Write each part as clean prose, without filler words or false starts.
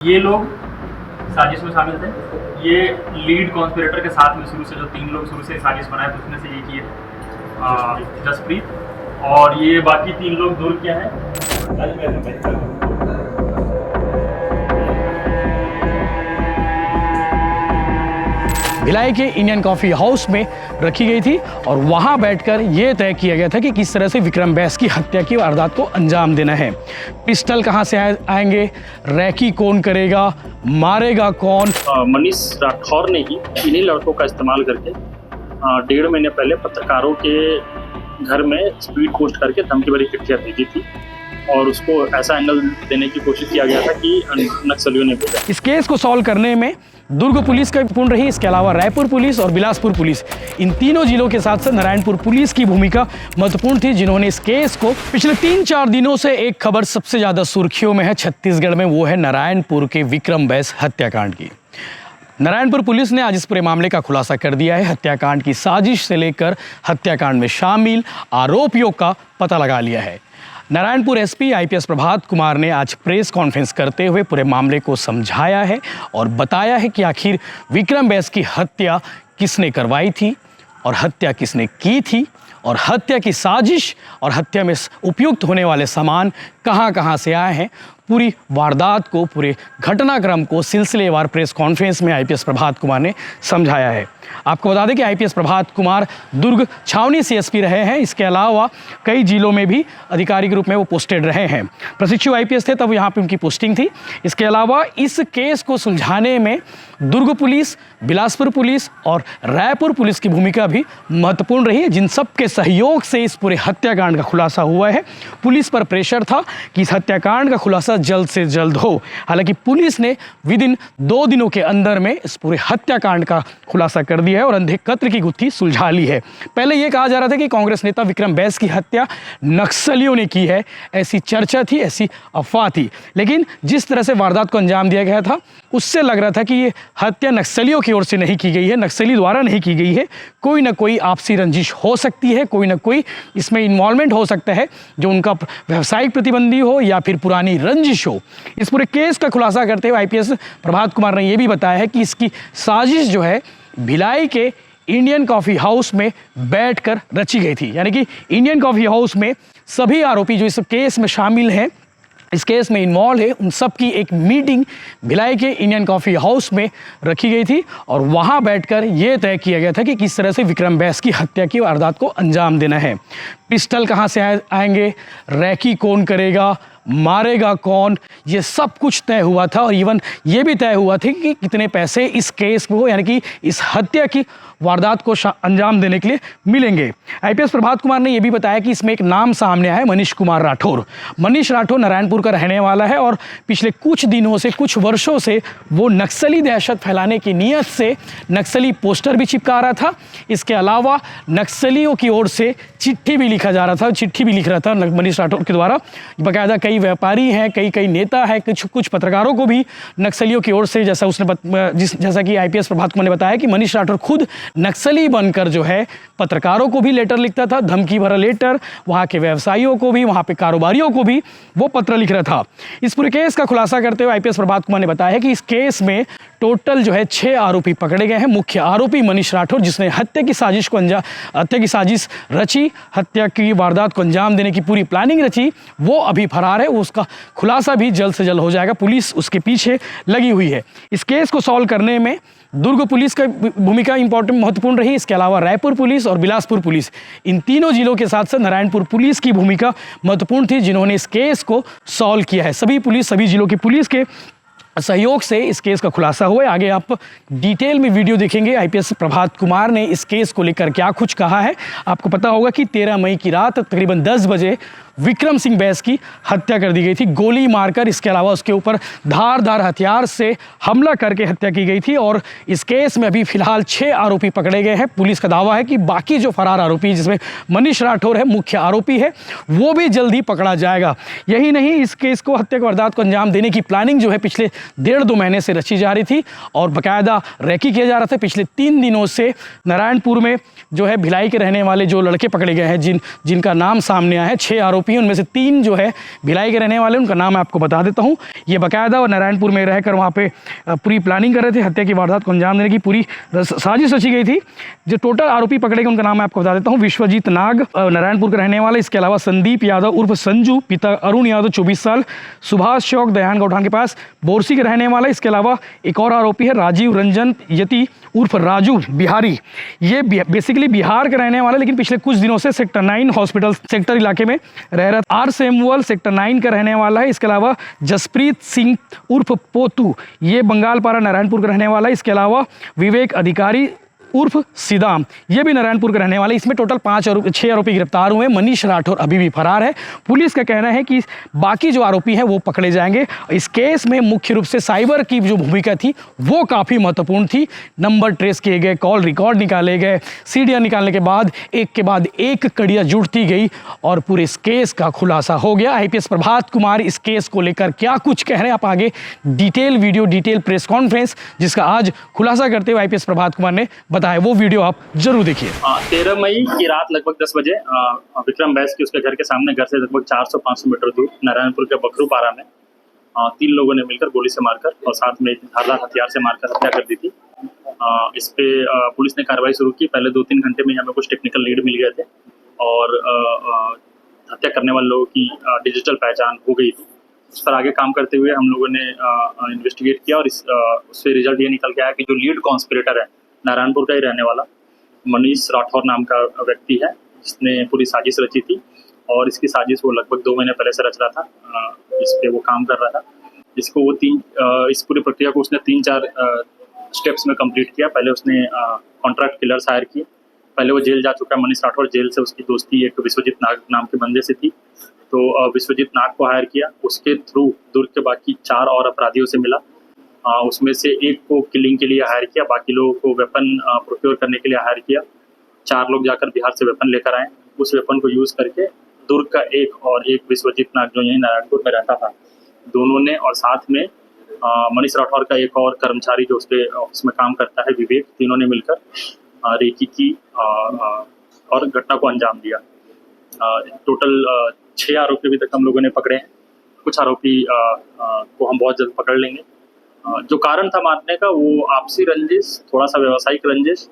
ये लोग साजिश में शामिल थे। ये लीड कॉन्स्पिरेटर के साथ में शुरू से जो 3 लोग शुरू से साजिश बनाए थे उसमें से एक ये थे जसप्रीत, और ये बाकी 3 लोग दूर क्या है। भिलाई के इंडियन कॉफ़ी हाउस में रखी गई थी और वहां बैठकर यह तय किया गया था कि किस तरह से विक्रम बैस की हत्या की वारदात को अंजाम देना है। पिस्टल कहां से आएंगे, रैकी कौन करेगा, मारेगा कौन। मनीष राठौर ने ही इन्हीं लड़कों का इस्तेमाल करके 1.5 महीने पहले पत्रकारों के घर में स्पीड पोस्ट करके धमकी भरी चिट्ठियां भेजी थी और उसको ऐसा एंगल देने की कोशिश किया गया था कि नक्सलियों ने भेजा। इस केस को सॉल्व करने में दुर्ग पुलिस का पूर्ण रही, इसके अलावा रायपुर पुलिस और बिलासपुर पुलिस, इन तीनों जिलों के साथ साथ नारायणपुर पुलिस की भूमिका महत्वपूर्ण थी, जिन्होंने इस केस को पिछले 3-4 दिनों से एक खबर सबसे ज्यादा सुर्खियों में है छत्तीसगढ़ में, वो है नारायणपुर के विक्रम बैस हत्याकांड की। नारायणपुर पुलिस ने आज इस पूरे मामले का खुलासा कर दिया है। हत्याकांड की साजिश से लेकर हत्याकांड में शामिल आरोपियों का पता लगा लिया है। नारायणपुर एसपी आईपीएस प्रभात कुमार ने आज प्रेस कॉन्फ्रेंस करते हुए पूरे मामले को समझाया है और बताया है कि आखिर विक्रम बैस की हत्या किसने करवाई थी और हत्या किसने की थी और हत्या की साजिश और हत्या में उपयुक्त होने वाले सामान कहां से आए हैं। पूरी वारदात को, पूरे घटनाक्रम को सिलसिलेवार प्रेस कॉन्फ्रेंस में आईपीएस प्रभात कुमार ने समझाया है। आपको बता दें कि आईपीएस प्रभात कुमार दुर्ग छावनी सीएसपी रहे हैं, इसके अलावा कई जिलों में भी अधिकारी के रूप में वो पोस्टेड रहे हैं। प्रशिक्षु आईपीएस थे तब यहाँ पे उनकी पोस्टिंग थी। इसके अलावा इस केस को सुलझाने में दुर्ग पुलिस, बिलासपुर पुलिस और रायपुर पुलिस की भूमिका भी महत्वपूर्ण रही है, जिन सब के सहयोग से इस पूरे हत्याकांड का खुलासा हुआ है। पुलिस पर प्रेशर था कि इस हत्याकांड का खुलासा जल्द से जल्द हो। हालांकि पुलिस ने विदिन 2 दिनों के अंदर में इस पूरे हत्याकांड का खुलासा कर दिया है और अंधे कत्ल की गुत्थी सुलझा ली है। पहले यह कहा जा रहा था कि कांग्रेस नेता विक्रम बैस की हत्या नक्सलियों ने की है, ऐसी चर्चा थी, ऐसी अफवाह थी। लेकिन जिस तरह से वारदात को अंजाम दिया गया था उससे लग रहा था कि ये हत्या नक्सलियों की ओर से नहीं की गई है, नक्सली द्वारा नहीं की गई है। कोई ना कोई आपसी रंजिश हो सकती है, कोई ना कोई इसमें इन्वॉल्वमेंट हो सकता है, जो उनका व्यावसायिक प्रतिबंधी हो या फिर पुरानी रंजिश हो। इस पूरे केस का खुलासा करते हुए आईपीएस प्रभात कुमार ने यह भी बताया है कि इसकी साजिश जो है भिलाई के इंडियन कॉफ़ी हाउस में बैठकर रची गई थी। यानी कि इंडियन कॉफ़ी हाउस में सभी आरोपी जो इस केस में शामिल हैं, इस केस में इन्वॉल्व है, उन सब की एक मीटिंग भिलाई के इंडियन कॉफ़ी हाउस में रखी गई थी और वहां बैठकर यह तय किया गया था कि किस तरह से विक्रम बैस की हत्या की वारदात को अंजाम देना है। पिस्टल कहां से आएंगे, रैकी कौन करेगा, मारेगा कौन, ये सब कुछ तय हुआ था। और इवन ये भी तय हुआ था कि कितने पैसे इस केस को, यानी कि इस हत्या की वारदात को अंजाम देने के लिए मिलेंगे। आईपीएस प्रभात कुमार ने यह भी बताया कि इसमें एक नाम सामने आया है, मनीष कुमार राठौर। मनीष राठौर नारायणपुर का रहने वाला है और पिछले कुछ दिनों से, कुछ वर्षों से वो नक्सली दहशत फैलाने की नीयत से नक्सली पोस्टर भी चिपका रहा था। इसके अलावा नक्सलियों की ओर से चिट्ठी भी लिखा जा रहा था, चिट्ठी भी लिख रहा था मनीष राठौर के द्वारा। बाकायदा कई व्यापारी हैं, कई नेता हैं, कुछ पत्रकारों को भी नक्सलियों की ओर से, जैसा कि आईपीएस प्रभात कुमार ने बताया कि मनीष राठौर खुद नक्सली बनकर जो है पत्रकारों को भी लेटर लिखता था, धमकी भरा लेटर, वहाँ के व्यवसायियों को भी, वहाँ पे कारोबारियों को भी वो पत्र लिख रहा था। इस पूरे केस का खुलासा करते हुए आईपीएस प्रभात कुमार ने बताया है कि इस केस में टोटल जो है 6 आरोपी पकड़े गए हैं। मुख्य आरोपी मनीष राठौर, जिसने हत्या की साजिश रची, हत्या की वारदात को अंजाम देने की पूरी प्लानिंग रची, वो अभी फरार है। उसका खुलासा भी जल्द से जल्द हो जाएगा, पुलिस उसके पीछे लगी हुई है। इस केस को सॉल्व करने में दुर्ग पुलिस का भूमिका महत्वपूर्ण रही, इसके अलावा रायपुर पुलिस और बिलासपुर पुलिस, इन तीनों जिलों के साथ साथ नारायणपुर पुलिस की भूमिका महत्वपूर्ण थी, जिन्होंने इस केस को सॉल्व किया है। सभी जिलों की पुलिस के सहयोग से इस केस का खुलासा हुआ है। आगे आप डिटेल में वीडियो देखेंगे। आईपीएस प्रभात कुमार ने इस केस को लेकर क्या कुछ कहा है। आपको पता होगा कि 13 मई की रात तकरीबन 10 बजे विक्रम सिंह बैस की हत्या कर दी गई थी, गोली मारकर। इसके अलावा उसके ऊपर धारदार हथियार से हमला करके हत्या की गई थी और इस केस में अभी फिलहाल 6 आरोपी पकड़े गए हैं। पुलिस का दावा है कि बाकी जो फरार आरोपी, जिसमें मनीष राठौर है मुख्य आरोपी है, वो भी जल्द ही पकड़ा जाएगा। यही नहीं, इस केस को, हत्या की वारदात को अंजाम देने की प्लानिंग जो है पिछले 1.5-2 महीने से रची जा रही थी और बाकायदा रैकी किया जा रहा था। पिछले 3 दिनों से नारायणपुर में जो है भिलाई के रहने वाले जो लड़के पकड़े गए हैं, जिनका नाम सामने आया है, 6 आरोपी आरोपी हैं उनमें से 3 जो है भिलाई के रहने वाले, उनका नाम मैं आपको बता देता हूँ। ये बाकायदा नारायणपुर में रहकर वहाँ पे पूरी प्लानिंग कर रहे थे, हत्या की वारदात को अंजाम देने की पूरी साजिश रची गई थी। जो टोटल आरोपी पकड़े गए उनका नाम मैं आपको बता देता हूँ। विश्वजीत नाग नारायणपुर का रहने वाला, इसके अलावा संदीप यादव उर्फ संजू, पिता अरुण यादव 24 साल, सुभाष चौक दयान गौठान के पास बोरसी के रहने वाला। इसके अलावा एक और आरोपी है राजीव रंजन यति उर्फ राजू बिहारी, ये बेसिकली बिहार के रहने वाले, लेकिन पिछले कुछ दिनों से सेक्टर 9 हॉस्पिटल सेक्टर इलाके में रह रहा। आर सेमुअल सेक्टर 9 का रहने वाला है। इसके अलावा जसप्रीत सिंह उर्फ पोतू, ये बंगालपारा नारायणपुर का रहने वाला है। इसके अलावा विवेक अधिकारी उर्फ सिदाम, ये भी नारायणपुर के रहने वाले। इसमें टोटल 6 आरोपी गिरफ्तार हुए। मनीष राठौर अभी भी फरार है। पुलिस का कहना है कि बाकी जो आरोपी हैं वो पकड़े जाएंगे। इस केस में मुख्य रूप से साइबर की जो भूमिका थी वो काफ़ी महत्वपूर्ण थी। नंबर ट्रेस किए गए, कॉल रिकॉर्ड निकाले गए, सीडियाँ निकालने के बाद एक कड़ियाँ जुड़ती गई और पूरे इस केस का खुलासा हो गया। IPS प्रभात कुमार इस केस को लेकर क्या कुछ कह रहे हैं, आप आगे detail video, detail press conference जिसका आज खुलासा करते हुए IPS प्रभात कुमार ने बताया, वो वीडियो आप जरूर देखिए। 13 मई की रात लगभग 10 बजे विक्रम बैस के उसके घर के सामने, घर से लगभग 400-500 मीटर दूर नारायणपुर के बकरूपारा में 3 लोगों ने मिलकर गोली से मारकर और साथ में धारदार हथियार से मारकर हत्या कर दी थी। इस पे पुलिस ने कार्रवाई शुरू की। पहले 2-3 घंटे में हमें कुछ टेक्निकल लीड मिल गए थे और हत्या करने वाले लोगों की डिजिटल पहचान हो गई थी। इस पर आगे काम करते हुए हम लोगों ने इन्वेस्टिगेट किया और उससे रिजल्ट ये निकल के आया कि जो लीड कॉन्स्पिरेटर है नारायणपुर का ही रहने वाला मनीष राठौर नाम का व्यक्ति है, जिसने पूरी साजिश रची थी और इसकी साजिश वो लगभग 2 महीने पहले से रच रहा था। इस पे वो काम कर रहा था। इसको वो इस पूरी प्रक्रिया को उसने 3-4 स्टेप्स में कंप्लीट किया। पहले उसने कॉन्ट्रैक्ट किलर्स हायर किए। पहले वो जेल जा चुका है मनीष राठौर। जेल से उसकी दोस्ती एक विश्वजीत नाग नाम के बंदे से थी, तो विश्वजीत नाग को हायर किया। उसके थ्रू दुर्ग के बाकी 4 और अपराधियों से मिला। उसमें से एक को किलिंग के लिए हायर किया, बाकी लोगों को वेपन प्रोक्योर करने के लिए हायर किया। 4 लोग जाकर बिहार से वेपन लेकर आए। उस वेपन को यूज़ करके दुर्ग का एक विश्वजीत नाग जो यहीं नारायणपुर में रहता था, दोनों ने और साथ में मनीष राठौर का एक और कर्मचारी जो उसके ऑफिस में काम करता है विवेक, तीनों ने मिलकर रेकी की और घटना को अंजाम दिया। टोटल 6 आरोपी अभी तक हम लोगों ने पकड़े हैं। कुछ आरोपी को हम बहुत जल्द पकड़ लेंगे। जो कारण था मारने का वो आपसी रंजिश, थोड़ा सा व्यावसायिक रंजिश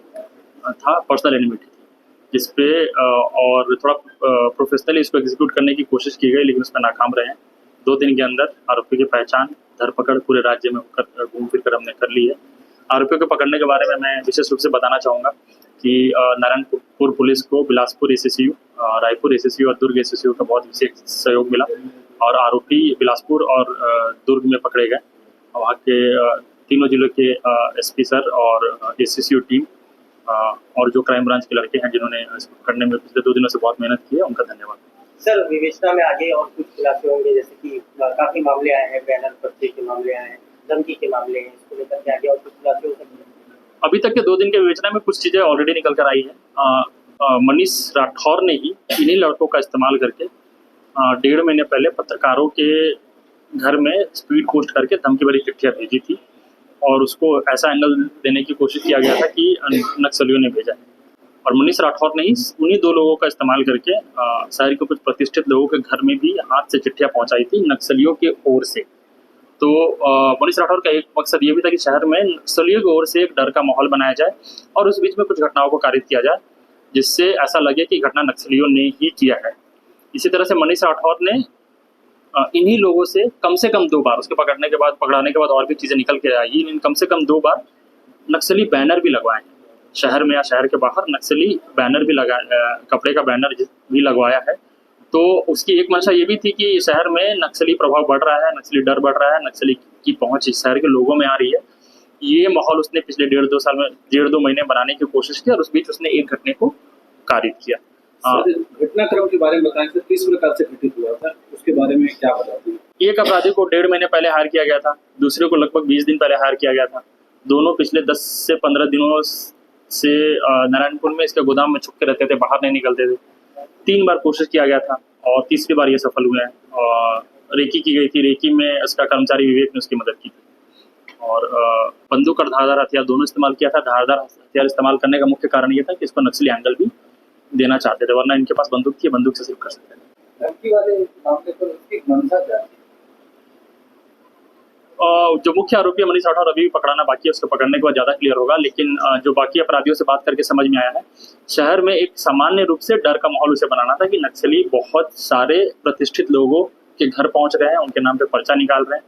था, पर्सनल एनिमिटी थी, जिसपे और थोड़ा प्रोफेशनली इसको एग्जीक्यूट करने की कोशिश की गई, लेकिन उसमें नाकाम रहे हैं। 2 दिन के अंदर आरोपी की पहचान, धरपकड़ पूरे राज्य में घूम फिर कर हमने कर ली है। आरोपियों को पकड़ने के बारे में मैं विशेष रूप से बताना चाहूँगा कि नारायणपुर पुलिस को बिलासपुर ACCU, रायपुर ACCU और दुर्ग ACCU का बहुत विशेष सहयोग मिला और आरोपी बिलासपुर और दुर्ग में पकड़े गए। वहाँ के तीनों जिलों के SP सर और ACCU टीम और जो क्राइम ब्रांच के लड़के हैं जिन्होंने इसको पकड़ने में पिछले 2 दिनों से बहुत मेहनत की है, उनका धन्यवाद। सर, विवेचना में आगे और कुछ खुलासे होंगे, जैसे कि काफी मामले आए हैं, बैनर पर्चे के मामले आए हैं, धमकी के मामले हैं, इसको लेकर के आगे और कुछ खुलासे हो सकते हैं? अभी तक के 2 दिन के विवेचना में कुछ चीज़ें ऑलरेडी निकल कर आई है। मनीष राठौर ने ही इन्हीं लड़कों का इस्तेमाल करके 1.5 महीने पहले पत्रकारों के घर में स्पीड पोस्ट करके धमकी भरी चिट्ठियाँ भेजी थी और उसको ऐसा एंगल देने की कोशिश किया गया था कि नक्सलियों ने भेजा है। और मनीष राठौर ने ही उन्हीं 2 लोगों का इस्तेमाल करके शहर के कुछ प्रतिष्ठित लोगों के घर में भी हाथ से चिट्ठियाँ पहुँचाई थी नक्सलियों की ओर से। तो मनीष राठौर का एक मकसद ये भी था कि शहर में नक्सलियों की ओर से एक डर का माहौल बनाया जाए और उस बीच में कुछ घटनाओं को कारित किया जाए जिससे ऐसा लगे कि घटना नक्सलियों ने ही किया है। इसी तरह से मनीष राठौर ने इन्हीं लोगों से कम 2 बार, उसके पकड़ाने के बाद और भी चीज़ें निकल के आई, इन कम से कम 2 बार नक्सली बैनर भी लगवाए हैं शहर में या शहर के बाहर। नक्सली बैनर भी कपड़े का बैनर भी लगवाया है। तो उसकी एक मंशा ये भी थी कि शहर में नक्सली प्रभाव बढ़ रहा है, नक्सली डर बढ़ रहा है, नक्सली की पहुंच इस शहर के लोगों में आ रही है। ये माहौल उसने पिछले 1.5-2 महीने बनाने की कोशिश की और उस बीच उसने एक घटने को कारित किया। घटनाक्रम के बारे में बताएं सर, किस प्रकार से घटित हुआ था, उसके बारे में क्या बताते हैं? एक अपराधी को 1.5 महीने पहले हायर किया गया था, दूसरे को लगभग 20 दिन पहले हायर किया गया था। दोनों पिछले 10 से 15 दिनों से नारायणपुर में इसके गोदाम में छुप के रहते थे, बाहर नहीं निकलते थे। 3 बार कोशिश किया गया था और तीसरी बार ये सफल हुए हैं। और रेकी की गई थी, रेकी में उसका कर्मचारी विवेक ने उसकी मदद की थी और बंदूक और धारदार हथियार दोनों इस्तेमाल किया था। धारदार हथियार इस्तेमाल करने का मुख्य कारण ये था कि इसको नक्सली एंगल भी देना चाहते थे, वरना इनके पास बंदूक थी, बंदूक से सिर्फ कर सकते थे। धमकी वाले मामले पर उसकी मंशा क्या थी? जो मुख्य आरोपी है मनीष राठौर अभी भी पकड़ाना बाकी है, उसको पकड़ने के बाद ज़्यादा क्लियर होगा। लेकिन जो बाकी अपराधियों से बात करके समझ में आया है, शहर में एक सामान्य रूप से डर का माहौल उसे बनाना था कि नक्सली बहुत सारे प्रतिष्ठित लोगों के घर पहुंच रहे हैं, उनके नाम पे पर्चा निकाल रहे हैं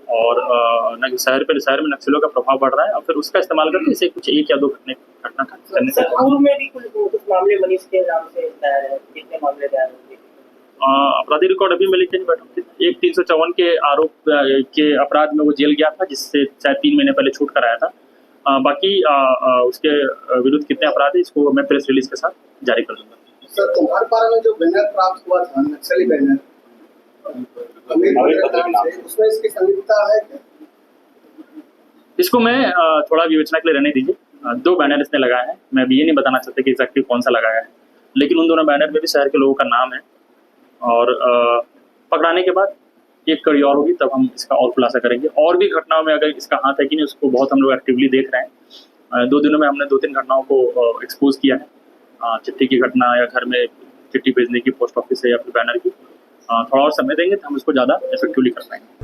और शहर में नक्सलियों का प्रभाव बढ़ रहा है और फिर उसका इस्तेमाल करके इसे कुछ एक या दो घटना करने सर पूर्व में भी कुछ मामले मनीष के नाम से दायर है, कितने मामले दायर होंगे? अपराधी रिकॉर्ड अभी मैं लेके नहीं बैठा हूँ। एक 354 के आरोप के अपराध में वो जेल गया था, जिससे शायद 3 महीने पहले छूट कर आया था। बाकी उसके विरुद्ध कितने अपराध है इसको मैं प्रेस रिलीज के साथ जारी कर दूंगा। सर तुम्हारे पारा में जो बैनर प्राप्त हुआ था नक्सली बैनर, उसमें इसकी संलिप्तता है क्या? इसको मैं थोड़ा विवेचना के लिए रहने दीजिए। 2 बैनर इसने लगाए हैं, मैं अभी ये नहीं बताना चाहता कि एग्जैक्टली कौन सा लगाया है, लेकिन उन दोनों बैनर में भी शहर के लोगों का नाम है और पकड़ाने के बाद एक कड़ी और होगी, तब हम इसका और खुलासा करेंगे। और भी घटनाओं में अगर इसका हाथ है कि नहीं, उसको बहुत हम लोग एक्टिवली देख रहे हैं। 2 दिनों में हमने 2-3 घटनाओं को एक्सपोज किया है, चिट्ठी की घटना या घर में चिट्ठी भेजने की पोस्ट ऑफिस से या फिर बैनर की। थोड़ा और समय देंगे तो हम इसको ज़्यादा इफेक्टिवली कर पाएंगे।